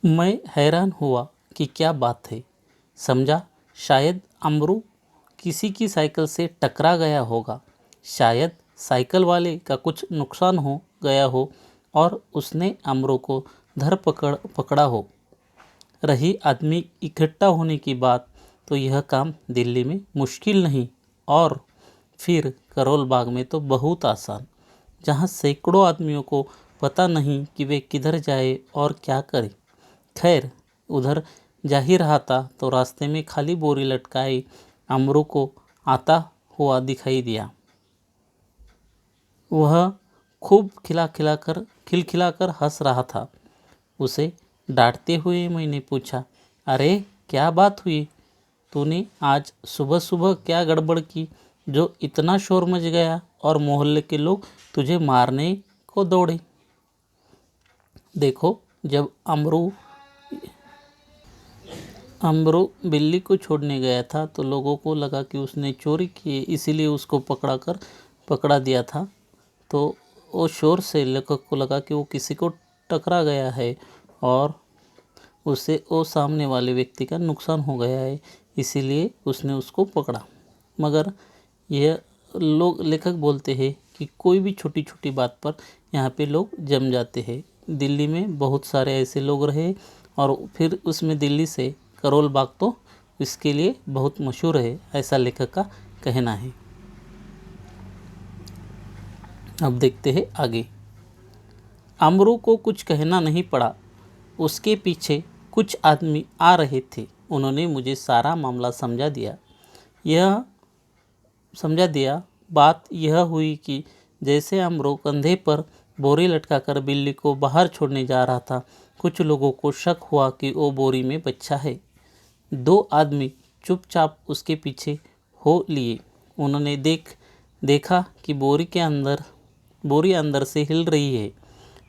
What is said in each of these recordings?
मैं हैरान हुआ कि क्या बात है। समझा शायद अमरू किसी की साइकिल से टकरा गया होगा। शायद साइकिल वाले का कुछ नुकसान हो गया हो और उसने अमरू को पकड़ा हो। रही आदमी इकट्ठा होने की बात, तो यह काम दिल्ली में मुश्किल नहीं, और फिर करोल बाग में तो बहुत आसान, जहाँ सैकड़ों आदमियों को पता नहीं कि वे किधर जाए और क्या करें। खैर, उधर जा ही रहा था तो रास्ते में खाली बोरी लटकाए अमरू को आता हुआ दिखाई दिया। वह खूब खिलखिलाकर हंस रहा था। उसे डांटते हुए मैंने पूछा, अरे क्या बात हुई? तूने आज सुबह सुबह क्या गड़बड़ की जो इतना शोर मच गया और मोहल्ले के लोग तुझे मारने को दौड़े? देखो, जब अमरू बिल्ली को छोड़ने गया था तो लोगों को लगा कि उसने चोरी की, इसीलिए उसको पकड़ा दिया था। तो वो शोर से लेखक को लगा कि वो किसी को टकरा गया है और उसे वो सामने वाले व्यक्ति का नुकसान हो गया है, इसीलिए उसने उसको पकड़ा। मगर यह लेखक बोलते हैं कि कोई भी छोटी छोटी बात पर यहाँ पे लोग जम जाते हैं। दिल्ली में बहुत सारे ऐसे लोग रहे और फिर उसमें दिल्ली से करोल बाग तो इसके लिए बहुत मशहूर है, ऐसा लेखक का कहना है। अब देखते हैं आगे। अमरू को कुछ कहना नहीं पड़ा। उसके पीछे कुछ आदमी आ रहे थे। उन्होंने मुझे सारा मामला समझा दिया। बात यह हुई कि जैसे अमरू कंधे पर बोरी लटकाकर बिल्ली को बाहर छोड़ने जा रहा था, कुछ लोगों को शक हुआ कि वो बोरी में बच्चा है। दो आदमी चुपचाप उसके पीछे हो लिए। उन्होंने देखा कि बोरी अंदर से हिल रही है।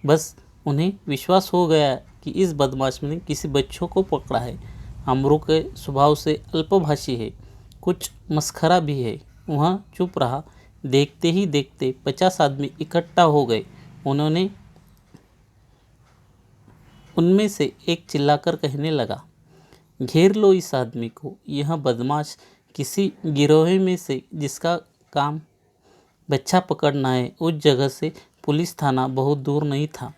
बस उन्हें विश्वास हो गया कि इस बदमाश ने किसी बच्चों को पकड़ा है। अमरू के स्वभाव से अल्पभाषी है, कुछ मस्खरा भी है। वह चुप रहा। देखते ही देखते 50 आदमी इकट्ठा हो गए। उनमें से एक चिल्लाकर कहने लगा, घेर लो इस आदमी को। यह बदमाश किसी गिरोह में से जिसका काम बच्चा पकड़ना है। उस जगह से पुलिस थाना बहुत दूर नहीं था।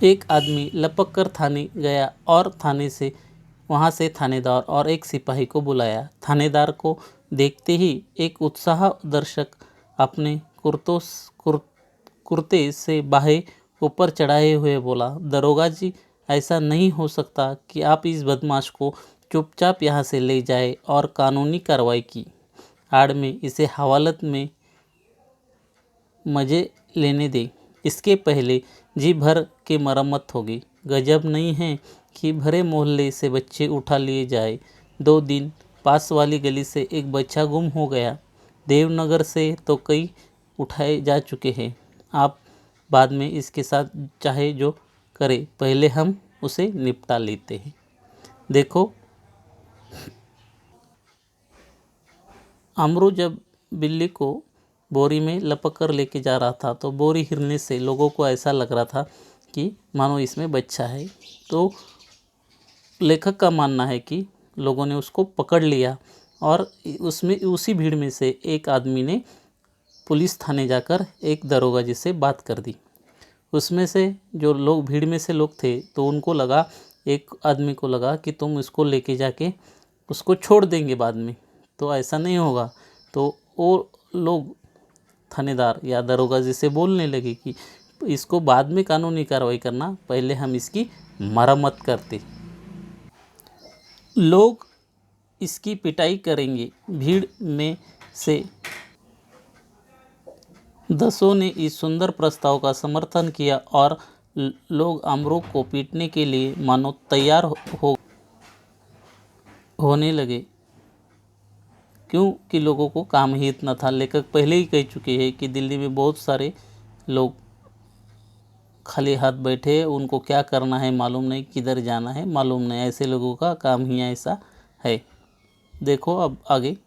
एक आदमी लपक कर थाने गया और वहां से थानेदार और एक सिपाही को बुलाया। थानेदार को देखते ही एक उत्साह दर्शक अपने कुर्ते से बाहें ऊपर चढ़ाए हुए बोला, दरोगा जी, ऐसा नहीं हो सकता कि आप इस बदमाश को चुपचाप यहाँ से ले जाए और कानूनी कार्रवाई की आड़ में इसे हवालात में मजे लेने दें। इसके पहले जी भर के मरम्मत होगी। गजब नहीं है कि भरे मोहल्ले से बच्चे उठा लिए जाए। 2 दिन पास वाली गली से एक बच्चा गुम हो गया। देवनगर से तो कई उठाए जा चुके हैं। आप बाद में इसके साथ चाहे जो करे, पहले हम उसे निपटा लेते हैं। देखो, अमरू जब बिल्ली को बोरी में लपक कर लेके जा रहा था तो बोरी हिलने से लोगों को ऐसा लग रहा था कि मानो इसमें बच्चा है। तो लेखक का मानना है कि लोगों ने उसको पकड़ लिया और उसी भीड़ में से एक आदमी ने पुलिस थाने जाकर एक दरोगा जी से बात कर दी। उसमें से जो लोग भीड़ में से लोग थे, तो उनको लगा, एक आदमी को लगा कि तुम इसको लेके जाके उसको छोड़ देंगे बाद में, तो ऐसा नहीं होगा। तो वो लोग थानेदार या दरोगा जी से बोलने लगे कि इसको बाद में कानूनी कार्रवाई करना, पहले हम इसकी मरम्मत करते। लोग इसकी पिटाई करेंगे। भीड़ में से दसों ने इस सुंदर प्रस्ताव का समर्थन किया और लोग अमरू को पीटने के लिए मानो तैयार होने लगे, क्योंकि लोगों को काम ही इतना था। लेखक पहले ही कह चुके हैं कि दिल्ली में बहुत सारे लोग खाली हाथ बैठे, उनको क्या करना है मालूम नहीं, किधर जाना है मालूम नहीं। ऐसे लोगों का काम ही ऐसा है। देखो अब आगे।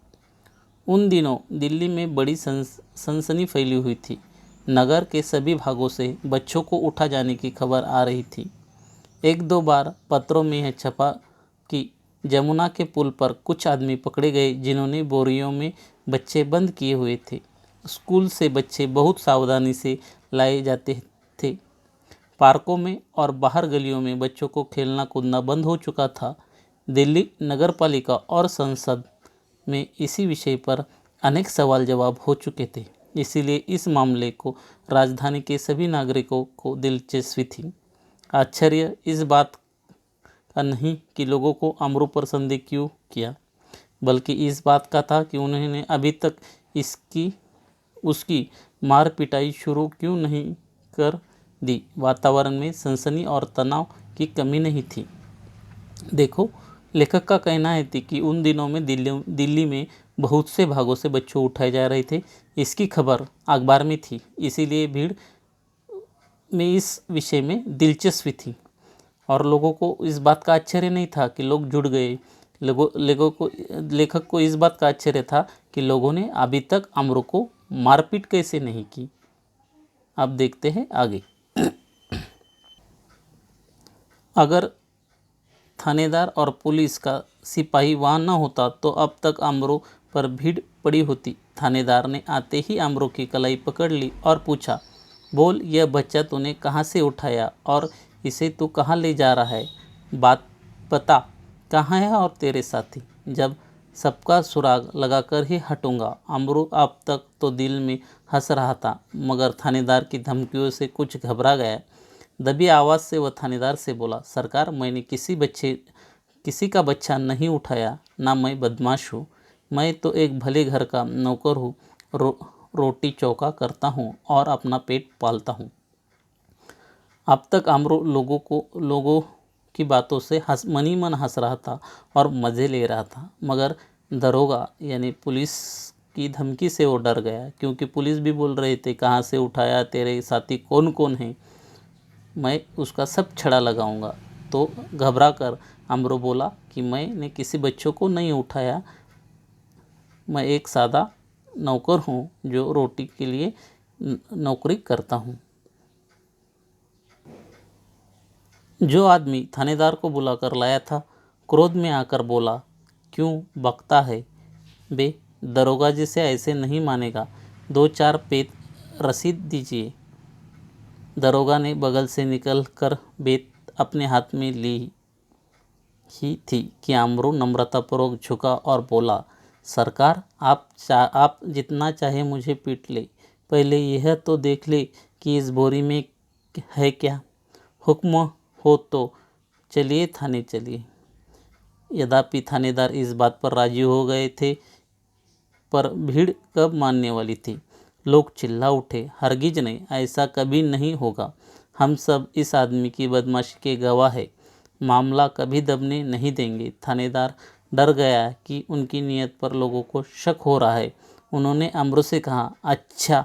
उन दिनों दिल्ली में बड़ी सनसनी फैली हुई थी। नगर के सभी भागों से बच्चों को उठा जाने की खबर आ रही थी। एक दो बार पत्रों में यह छपा कि जमुना के पुल पर कुछ आदमी पकड़े गए जिन्होंने बोरियों में बच्चे बंद किए हुए थे। स्कूल से बच्चे बहुत सावधानी से लाए जाते थे। पार्कों में और बाहर गलियों में बच्चों को खेलना कूदना बंद हो चुका था। दिल्ली नगरपालिका और संसद में इसी विषय पर अनेक सवाल जवाब हो चुके थे। इसीलिए इस मामले को राजधानी के सभी नागरिकों को दिलचस्पी थी। आश्चर्य इस बात का नहीं कि लोगों को अमरू पर संदेह क्यों किया, बल्कि इस बात का था कि उन्होंने अभी तक उसकी मार पिटाई शुरू क्यों नहीं कर दी। वातावरण में सनसनी और तनाव की कमी नहीं थी। देखो, लेखक का कहना है कि उन दिनों में दिल्ली में बहुत से भागों से बच्चों उठाए जा रहे थे। इसकी खबर अखबार में थी, इसीलिए भीड़ में इस विषय में दिलचस्पी थी और लोगों को इस बात का आश्चर्य नहीं था कि लोग जुड़ गए। लेखक को इस बात का आश्चर्य था कि लोगों ने अभी तक अमरू को मारपीट कैसे नहीं की। अब देखते हैं आगे। अगर थानेदार और पुलिस का सिपाही वहाँ न होता तो अब तक अमरू पर भीड़ पड़ी होती। थानेदार ने आते ही अमरू की कलाई पकड़ ली और पूछा, बोल, यह बच्चा तूने कहाँ से उठाया और इसे तू कहाँ ले जा रहा है? बात पता कहाँ है और तेरे साथी? जब सबका सुराग लगाकर ही हटूंगा। अमरू अब तक तो दिल में हंस रहा था, मगर थानेदार की धमकियों से कुछ घबरा गया। दबी आवाज़ से वह थानेदार से बोला, सरकार, मैंने किसी का बच्चा नहीं उठाया, ना मैं बदमाश हूँ। मैं तो एक भले घर का नौकर हूँ, रोटी चौका करता हूँ और अपना पेट पालता हूँ। अब तक अमरू लोगों की बातों से मनी मन हंस रहा था और मज़े ले रहा था, मगर दरोगा यानी पुलिस की धमकी से वो डर गया, क्योंकि पुलिस भी बोल रहे थे, कहाँ से उठाया, तेरे साथी कौन कौन हैं, मैं उसका सब छड़ा लगाऊंगा। तो घबरा कर अमरू बोला कि मैंने किसी बच्चों को नहीं उठाया, मैं एक सादा नौकर हूँ जो रोटी के लिए नौकरी करता हूँ। जो आदमी थानेदार को बुलाकर लाया था क्रोध में आकर बोला, क्यों बकता है बे? दरोगा जी से ऐसे नहीं मानेगा, 2-4 पेट रसीद दीजिए। दरोगा ने बगल से निकल कर बेत अपने हाथ में ली ही थी कि अमरू नम्रतापूर्वक झुका और बोला, सरकार, आप जितना चाहे मुझे पीट ले, पहले यह तो देख ले कि इस बोरी में है क्या। हुक्म हो तो चलिए थाने चलिए। यद्यपि थानेदार इस बात पर राजी हो गए थे, पर भीड़ कब मानने वाली थी। लोग चिल्ला उठे, हरगिज नहीं, ऐसा कभी नहीं होगा। हम सब इस आदमी की बदमाशी के गवाह हैं, मामला कभी दबने नहीं देंगे। थानेदार डर गया कि उनकी नीयत पर लोगों को शक हो रहा है। उन्होंने अमरू से कहा, अच्छा,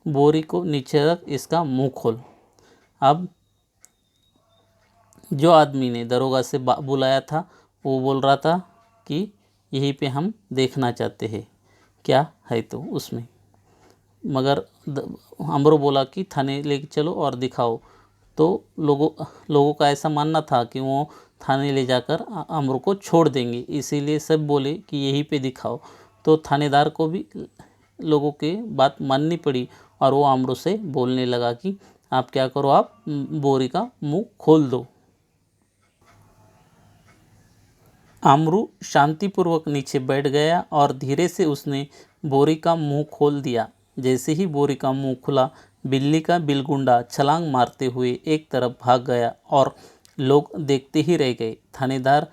बोरी को नीचे रख, इसका मुंह खोल। अब जो आदमी ने दरोगा से बुलाया था वो बोल रहा था कि यहीं पे हम देखना चाहते हैं क्या है तो उसमें, मगर अमरू बोला कि थाने लेके चलो और दिखाओ। तो लोगों का ऐसा मानना था कि वो थाने ले जाकर अमरू को छोड़ देंगे, इसीलिए सब बोले कि यहीं पे दिखाओ। तो थानेदार को भी लोगों के बात माननी पड़ी और वो अमरू से बोलने लगा कि आप क्या करो, आप बोरी का मुंह खोल दो। अमरू शांतिपूर्वक नीचे बैठ गया और धीरे से उसने बोरी का मुंह खोल दिया। जैसे ही बोरी का मुंह खुला, बिल्ली का बिलगुंडा छलांग मारते हुए एक तरफ भाग गया और लोग देखते ही रह गए। थानेदार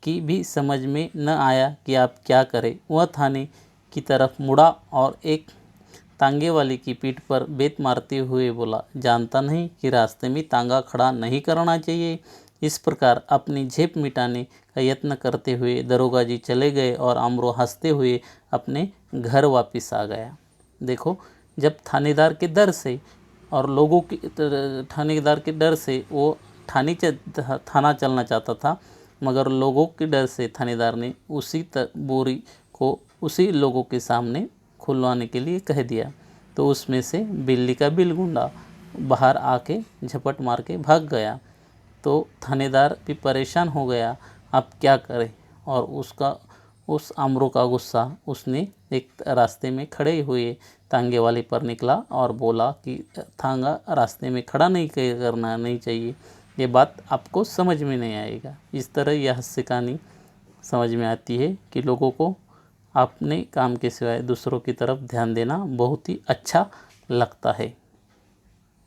की भी समझ में न आया कि आप क्या करें। वह थाने की तरफ मुड़ा और एक तांगे वाले की पीठ पर बेत मारते हुए बोला, जानता नहीं कि रास्ते में तांगा खड़ा नहीं करना चाहिए। इस प्रकार अपनी झेप मिटाने का यत्न करते हुए दरोगा जी चले गए और अमरू हंसते हुए अपने घर वापस आ गया। देखो, जब थानेदार के डर से और लोगों की थानेदार के डर से वो थाना चलना चाहता था, मगर लोगों के डर से थानेदार ने उसी बोरी को उसी लोगों के सामने खुलवाने के लिए कह दिया। तो उसमें से बिल्ली का बिलगुंडा बाहर आके झपट मार के भाग गया। तो थानेदार भी परेशान हो गया, अब क्या करे। और उस अमरों का गुस्सा उसने एक रास्ते में खड़े हुए तांगे वाले पर निकला और बोला कि तांगा रास्ते में खड़ा नहीं करना नहीं चाहिए, ये बात आपको समझ में नहीं आएगा। इस तरह यह हास्य कहानी समझ में आती है कि लोगों को अपने काम के सिवाय दूसरों की तरफ ध्यान देना बहुत ही अच्छा लगता है।